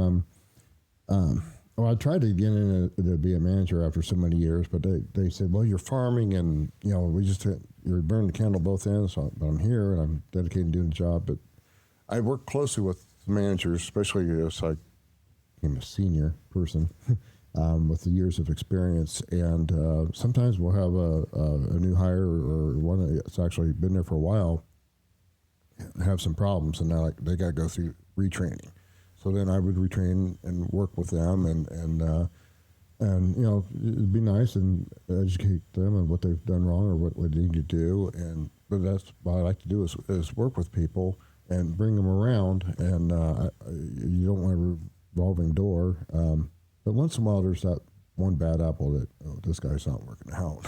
I tried to get in to be a manager after so many years, but they said, well, you're farming and, you're burning the candle both ends. So I'm here and I'm dedicated to doing the job. But I work closely with managers, especially as I became a senior person with the years of experience. And sometimes we'll have a new hire or one that's actually been there for a while and have some problems. And now they got to go through retraining. So then I would retrain and work with them and it'd be nice and educate them on what they've done wrong or what they need to do. But that's what I like to do is work with people and bring them around. And you don't want a revolving door. But once in a while, there's that one bad apple that this guy's not working out.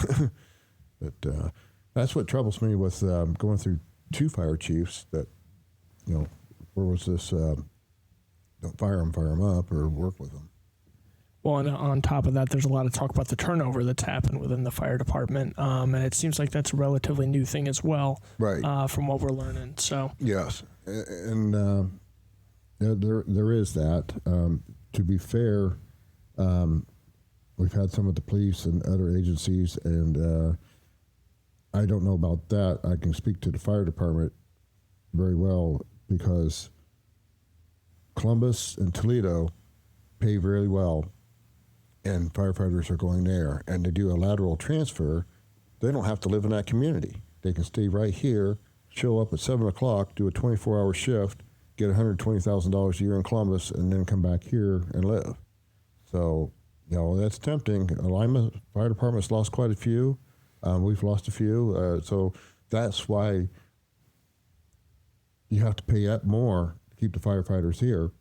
But that's what troubles me with going through two fire chiefs. That where was this? Don't fire them up, or work with them. Well, and on top of that, there's a lot of talk about the turnover that's happened within the fire department, and it seems like that's a relatively new thing as well, right? From what we're learning. So yes, and there is that. To be fair, we've had some of the police and other agencies, and I don't know about that. I can speak to the fire department very well because Columbus and Toledo pay very well, and firefighters are going there, and they do a lateral transfer. They don't have to live in that community. They can stay right here, show up at 7 o'clock, do a 24-hour shift, get $120,000 a year in Columbus, and then come back here and live. So, that's tempting. Lima Fire Department's lost quite a few. We've lost a few. So that's why you have to pay up more to keep the firefighters here.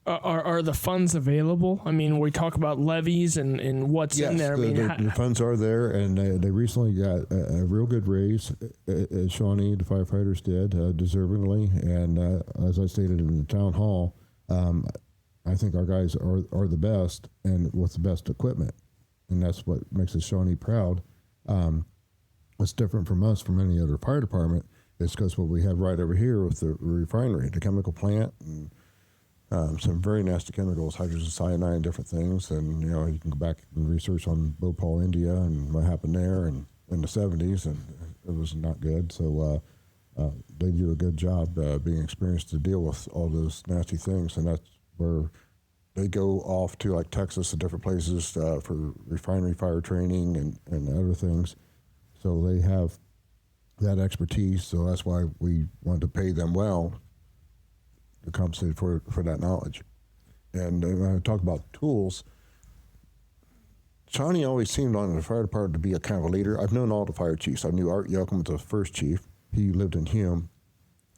Are the funds available? I mean, we talk about levies and what's in there. The funds are there, and they recently got a real good raise. Shawnee, the firefighters did, deservingly. And as I stated in the town hall, I think our guys are the best and with the best equipment. And that's what makes us Shawnee proud. What's different from us from any other fire department is because what we have right over here with the refinery, the chemical plant, and some very nasty chemicals, hydrogen cyanide and different things. And, you can go back and research on Bhopal, India, and what happened there and in the 70s, and it was not good. So they do a good job being experienced to deal with all those nasty things. And that's where they go off to, like Texas and different places for refinery fire training and other things. So they have that expertise. So that's why we want to pay them well to compensate for that knowledge. And when I talk about tools, Shawnee always seemed on the fire department to be a kind of a leader. I've known all the fire chiefs. I knew Art Yoakum was the first chief. He lived in Hume.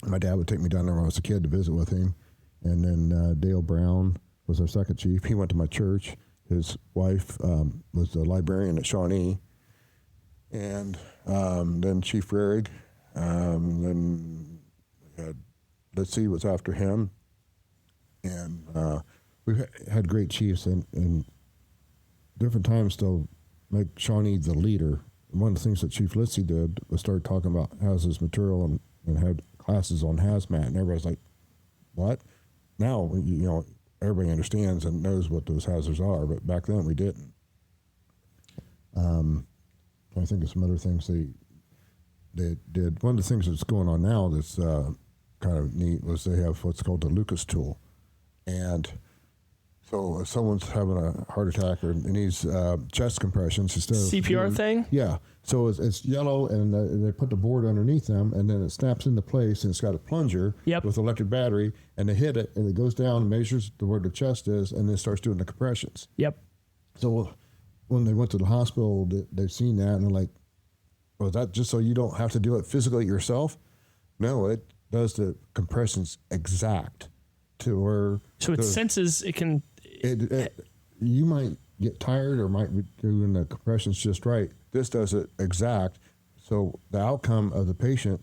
My dad would take me down there when I was a kid to visit with him. And then Dale Brown was our second chief. He went to my church. His wife was a librarian at Shawnee. And then Chief Rehrig. Then we had Litzy was after him. And we've had great chiefs, and different times they'll make Shawnee the leader one of the things that Chief Litzy did was start talking about hazardous material and had classes on hazmat, and everybody's like, what? Now, everybody understands and knows what those hazards are, but back then we didn't. I think of some other things they did. One of the things that's going on now that's kind of neat was they have what's called the Lucas tool. And so if someone's having a heart attack or needs chest compressions instead of CPR thing? Yeah. So it's yellow, and they put the board underneath them, and then it snaps into place, and it's got a plunger with electric battery, and they hit it, and it goes down and measures where the chest is, and then starts doing the compressions. Yep. So when they went to the hospital, they've seen that, and they're like, "Oh, is that just so you don't have to do it physically yourself?" No, it does the compressions exact to where. So it senses it can. You might get tired or might be doing the compressions just right. This does it exact. So the outcome of the patient,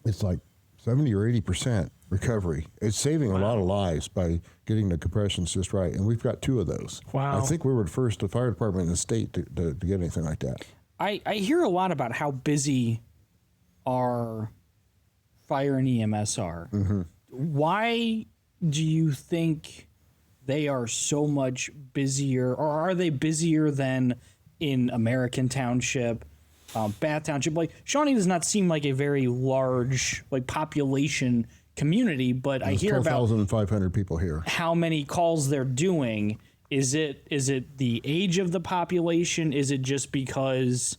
it's like 70 or 80% recovery. It's saving a lot of lives by getting the compressions just right. And we've got 2 of those. Wow. I think we were the first fire department in the state to get anything like that. I hear a lot about how busy our fire and EMS are. Mm-hmm. Why do you think they are so much busier, or are they busier than in American Township, Bath Township? Like, Shawnee does not seem like a very large population community, but I hear about 12,500 people here. How many calls they're doing. Is it the age of the population? Is it just because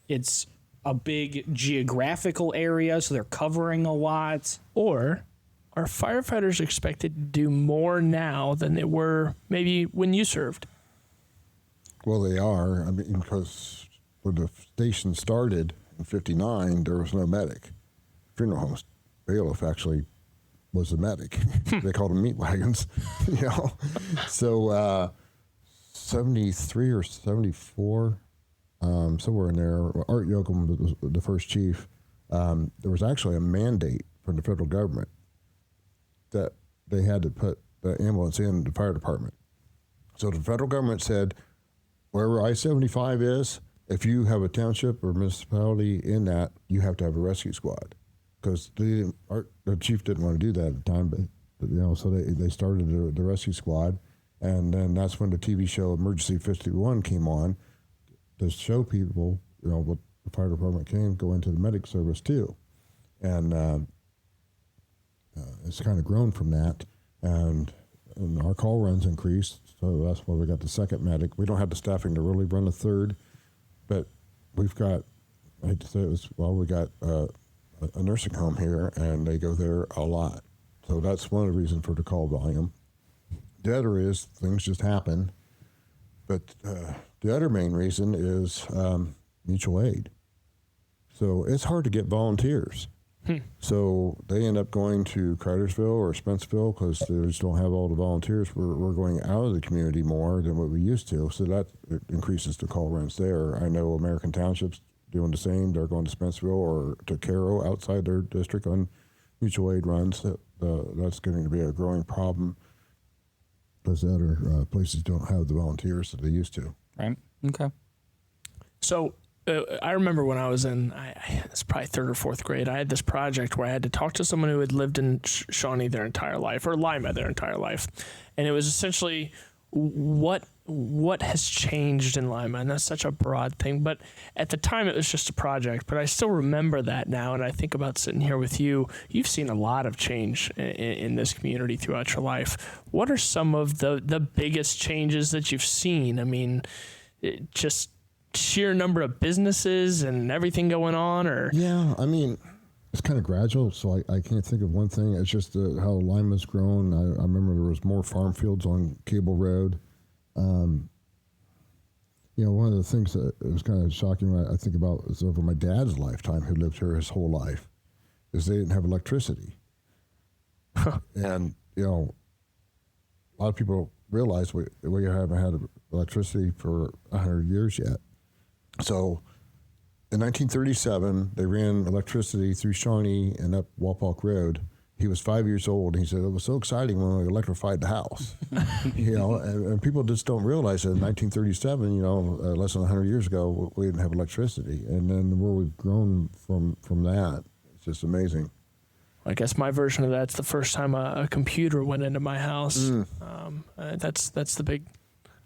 it's a big geographical area, so they're covering a lot? Or are firefighters expected to do more now than they were maybe when you served? Well, they are. I mean, because when the station started in '59, there was no medic. Funeral homes bailiff actually was the medic. They called them meat wagons, So 73 or 74, somewhere in there, Art Yoakum was the first chief. There was actually a mandate from the federal government that they had to put the ambulance in the fire department. So the federal government said, wherever I-75 is, if you have a township or municipality in that, you have to have a rescue squad. Because the chief didn't want to do that at the time, but so they started the rescue squad, and then that's when the TV show Emergency 51 came on to show people, what the fire department can go into the medic service too, and it's kind of grown from that, and our call runs increased, so that's why we got the second medic. We don't have the staffing to really run a third, but we've got, I hate to say it, we got a nursing home here, and they go there a lot. So that's one of the reasons for the call volume. The other is things just happen, but the other main reason is mutual aid. So it's hard to get volunteers. So they end up going to Cartersville or Spencerville because they just don't have all the volunteers. We're going out of the community more than what we used to, so that increases the call runs there. I know American Township's doing the same. They're going to Spencerville or to Caro outside their district on mutual aid runs. That's going to be a growing problem because the other places don't have the volunteers that they used to. Right. Okay. So I remember when I was in, it's probably 3rd or 4th grade, I had this project where I had to talk to someone who had lived in Shawnee their entire life, or Lima their entire life. And it was essentially what has changed in Lima. And that's such a broad thing. But at the time, it was just a project. But I still remember that now. And I think about sitting here with you. You've seen a lot of change in this community throughout your life. What are some of the biggest changes that you've seen? I mean, just sheer number of businesses and everything going on, or? Yeah, I mean, it's kind of gradual, so I can't think of one thing. It's just how Lima's grown. I remember there was more farm fields on Cable Road. One of the things that was kind of shocking when I think about is over my dad's lifetime, who lived here his whole life, is they didn't have electricity. And, a lot of people realize we haven't had electricity for 100 years yet. So in 1937, they ran electricity through Shawnee and up Walpock Road, he was 5 years old. And he said, it was so exciting when we electrified the house. And people just don't realize that in 1937, less than 100 years ago, we didn't have electricity. And then where we've grown from that, it's just amazing. I guess my version of that's the first time a computer went into my house. That's the big.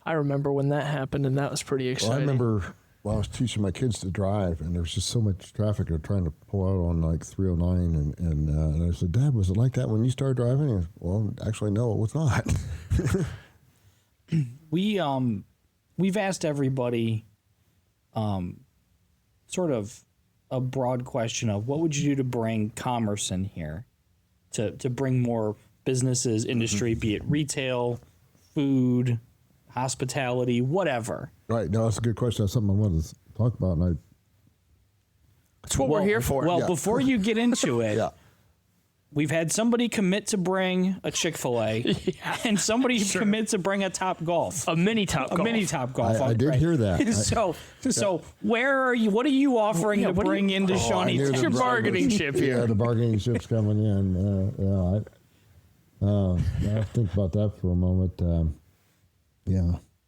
I remember when that happened, and that was pretty exciting. Well, I remember I was teaching my kids to drive, and there was just so much traffic. They're trying to pull out on like 309, and I said, "Dad, was it like that when you started driving?" And, well, actually, no, it was not. We've asked everybody, sort of a broad question of what would you do to bring commerce in here, to bring more businesses, industry, be it retail, food, hospitality, whatever. Right. No, that's a good question. That's something I wanted to talk about, and That's what we're here for. Well, before you get into it, we've had somebody commit to bring a Chick-fil-A, and somebody commit to bring a Top Golf. A mini Top Golf. I did hear that. So where are you? What are you offering to bring into Shawnee? What's your bargaining chip here? Yeah, the bargaining chip's coming in. I think about that for a moment.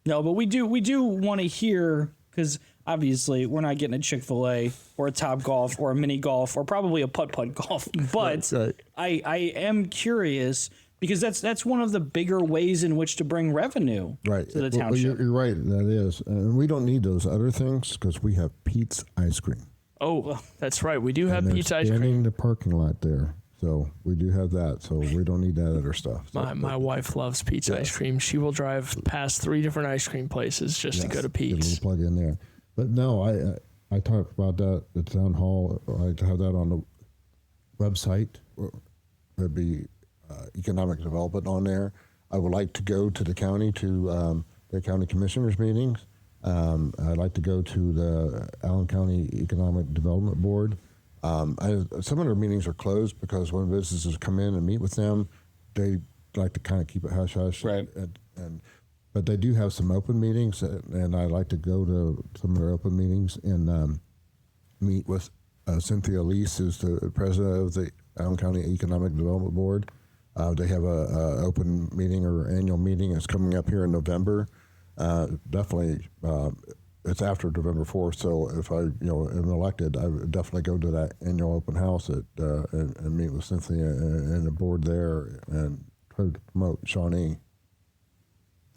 No, but we do want to hear, because obviously we're not getting a Chick-fil-A or a Top Golf or a mini golf or probably a putt-putt golf. But Right. I am curious, because that's one of the bigger ways in which to bring revenue Right. to the Well, township. you're right. That is. And we don't need those other things because we have Pete's ice cream. Oh, that's right. We do have And pizza they're ice cream. standing in the parking lot there. So we do have that. So we don't need that other stuff. So, My wife loves pizza ice cream. She will drive past 3 different ice cream places just to go to Get a Pete's. little plug in there. But no, I talked about that at town hall. I have that on the website. There'd be economic development on there. I would like to go to the county to the county commissioners meetings. I'd like to go to the Allen County Economic Development Board. Some of their meetings are closed because when businesses come in and meet with them, they like to kind of keep it hush hush. Right. But they do have some open meetings, and I like to go to some of their open meetings and meet with Cynthia Lease, who's the president of the Allen County Economic Development Board. They have a open meeting or annual meeting that's coming up here in November. Definitely, it's after November 4th. So if I am elected, I would definitely go to that annual open house and meet with Cynthia and the board there and try to promote Shawnee.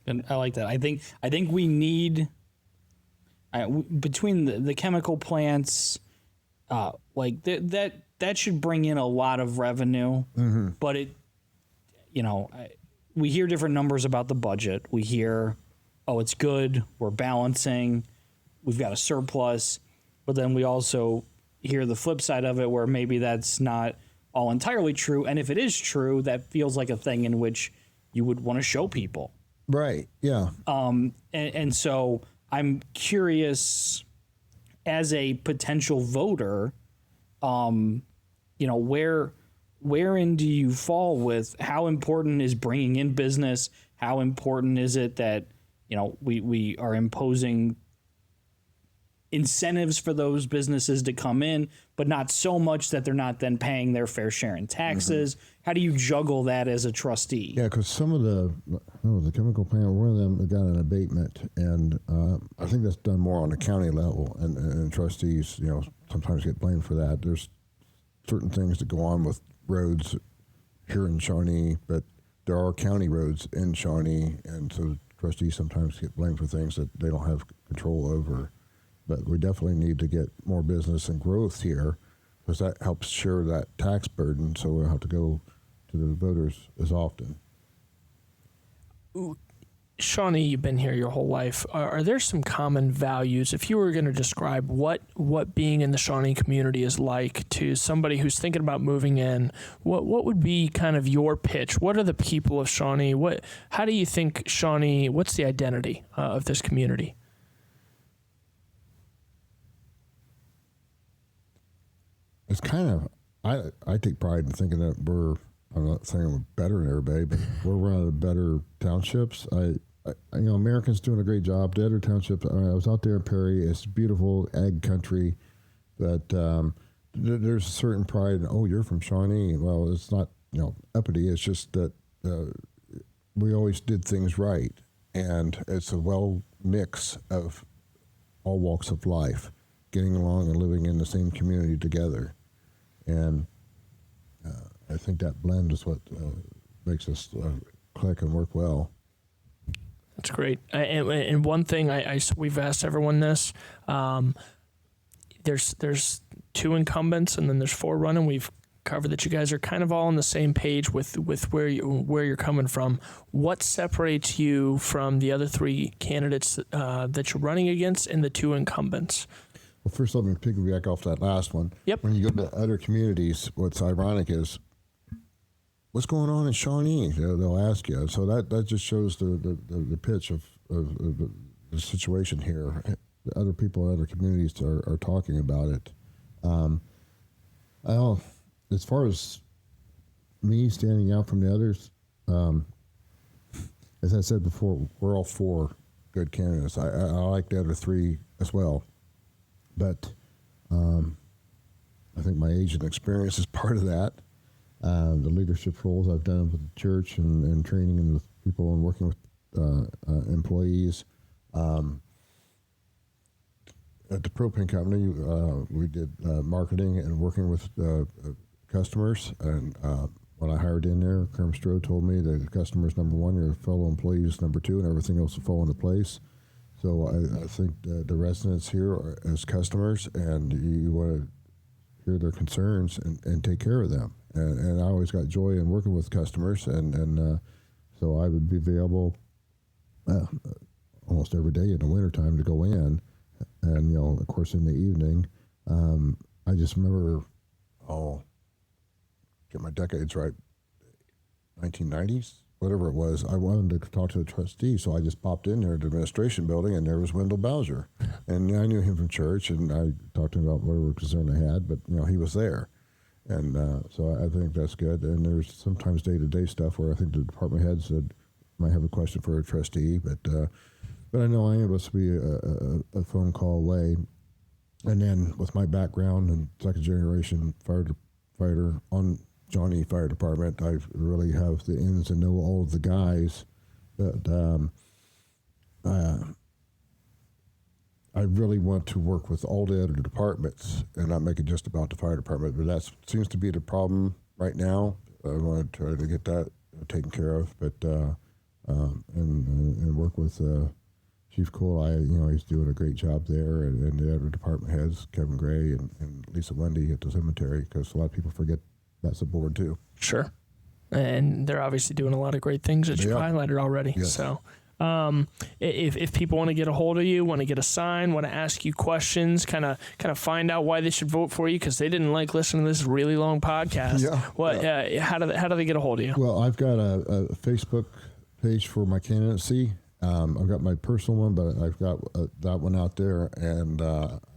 And I like that. I think we need, between the chemical plants, like that should bring in a lot of revenue. Mm-hmm. But we hear different numbers about the budget. We hear, oh, it's good, we're balancing, we've got a surplus. But then we also hear the flip side of it, where maybe that's not all entirely true. And if it is true, that feels like a thing in which you would want to show people. Right. Yeah. And so I'm curious, as a potential voter, wherein do you fall with how important is bringing in business? How important is it that, we are imposing incentives for those businesses to come in, but not so much that they're not then paying their fair share in taxes? Mm-hmm. How do you juggle that as a trustee? Yeah, because some of the chemical plant, one of them got an abatement, and I think that's done more on the county level, and trustees, sometimes get blamed for that. There's certain things that go on with roads here in Shawnee, but there are county roads in Shawnee, and so trustees sometimes get blamed for things that they don't have control over. But we definitely need to get more business and growth here, because that helps share that tax burden, so we don't have to go to the voters as often. Shawnee, you've been here your whole life. Are there some common values? If you were going to describe what being in the Shawnee community is like to somebody who's thinking about moving in, what would be kind of your pitch? What are the people of Shawnee? How do you think Shawnee, what's the identity of this community? It's kind of, I take pride in thinking that I'm not saying we're better than everybody, but we're one of the better townships. Americans doing a great job. The other townships, I was out there in Perry. It's beautiful ag country, but there's a certain pride in, oh, you're from Shawnee. Well, it's not uppity. It's just that we always did things right, and it's a well mix of all walks of life, getting along and living in the same community together, and I think that blend is what makes us click and work well. That's great. And one thing we've asked everyone this. There's 2 incumbents and then there's 4 running. We've covered that you guys are kind of all on the same page with where you're coming from. What separates you from the other 3 candidates that you're running against and the 2 incumbents? Well, first let me piggyback off that last one. Yep. When you go to other communities, what's ironic is, what's going on in Shawnee? They'll ask you. So that just shows the pitch of the situation here. The other people in other communities are talking about it. As far as me standing out from the others, as I said before, we're all 4 good candidates. I like the other 3 as well. But I think my age and experience is part of that. The leadership roles I've done with the church and training and with people and working with employees. At the propane company, we did marketing and working with customers. And when I hired in there, Kerm Strode told me that the customer's number 1, your fellow employees number 2, and everything else will fall into place. So I think the residents here are as customers, and you want to hear their concerns and take care of them. And I always got joy in working with customers, and so I would be available almost every day in the wintertime to go in. And, of course, in the evening, I just remember, get my decades right, 1990s, whatever it was, I wanted to talk to the trustee, so I just popped in there at the administration building, and there was Wendell Bowser. And I knew him from church, and I talked to him about whatever concern I had, but, he was there. And so I think that's good. And there's sometimes day-to-day stuff where I think the department heads might have a question for a trustee, but I know any of us will be a phone call away. And then with my background and second-generation firefighter on Shawnee Fire Department, I really have the ins and know all of the guys that I really want to work with all the other departments and not make it just about the fire department. But that seems to be the problem right now. I want to try to get that taken care of, but and work with Chief Cole. He's doing a great job there, and the other department heads, Kevin Gray and Lisa Wendy at the cemetery, because a lot of people forget that's a board too. Sure. And they're obviously doing a lot of great things that you've highlighted already. Yes. So if people want to get a hold of you, want to get a sign, want to ask you questions, kind of find out why they should vote for you because they didn't like listening to this really long podcast. How do they get a hold of you? Well, I've got a Facebook page for my candidacy. I've got my personal one, but I've got that one out there, and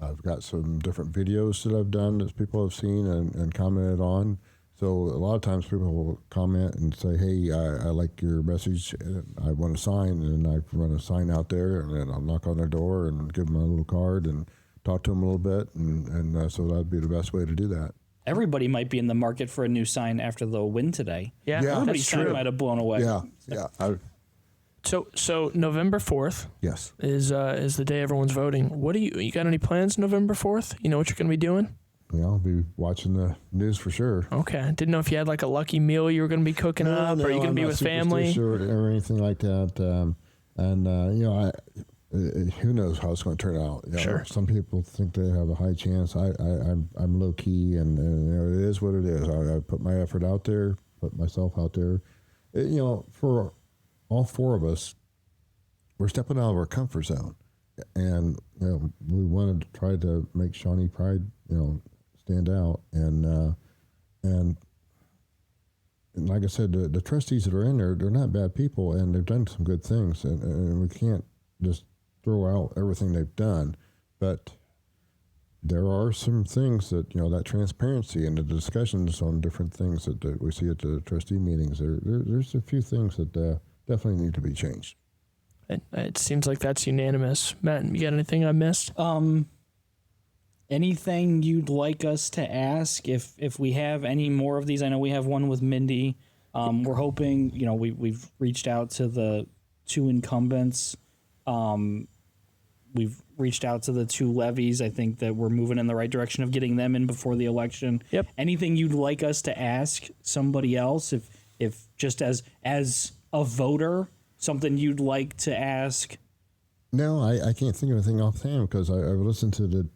I've got some different videos that I've done that people have seen and commented on. So a lot of times people will comment and say, hey, I like your message, and I want a sign, and I run a sign out there, and then I'll knock on their door and give them a little card and talk to them a little bit, and so that'd be the best way to do that. Everybody might be in the market for a new sign after the win today. Yeah, everybody's sign might have blown away. Yeah. So November 4th Yes. is the day everyone's voting. What do you got any plans November 4th? You know what you're going to be doing? Yeah, I'll be watching the news for sure. Okay. Didn't know if you had like a lucky meal you were going to be cooking up, or are you going to be with family? Or anything like that. Who knows how it's going to turn out. Sure. Some people think they have a high chance. I'm low key, and it is what it is. I put my effort out there, put myself out there. For all 4 of us, we're stepping out of our comfort zone, and we wanted to try to make Shawnee Pride, stand out, and like I said, the trustees that are in there, they're not bad people, and they've done some good things, and we can't just throw out everything they've done, but there are some things that that transparency and the discussions on different things that we see at the trustee meetings. There's a few things that definitely need to be changed. It seems like that's unanimous. Matt, you got anything I missed? anything you'd like us to ask if we have any more of these? I know we have one with Mindy. We're hoping, we've reached out to the 2 incumbents. We've reached out to the 2 levies. I think that we're moving in the right direction of getting them in before the election. Yep. Anything you'd like us to ask somebody else, if just as a voter, something you'd like to ask? No, I can't think of anything offhand because I've listened to the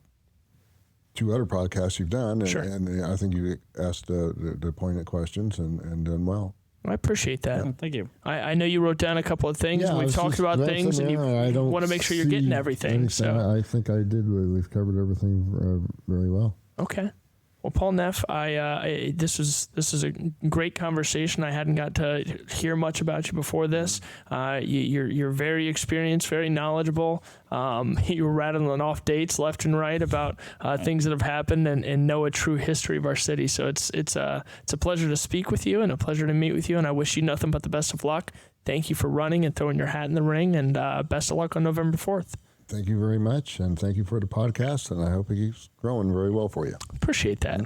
2 other podcasts you've done, and, Sure. and I think you asked the poignant questions and done well. I appreciate that. Thank you. I know you wrote down a couple of things. I We've was talked just about mentioning, things, and you I don't want to make sure you're see getting everything. anything. So I think I did. We've covered everything very well. okay. Well, Paul Neff, this is a great conversation. I hadn't got to hear much about you before this. You're very experienced, very knowledgeable. You were rattling off dates left and right about things that have happened and know a true history of our city. So it's a pleasure to speak with you and a pleasure to meet with you. And I wish you nothing but the best of luck. Thank you for running and throwing your hat in the ring. And best of luck on November 4th. Thank you very much, and thank you for the podcast, and I hope it keeps growing very well for you. Appreciate that.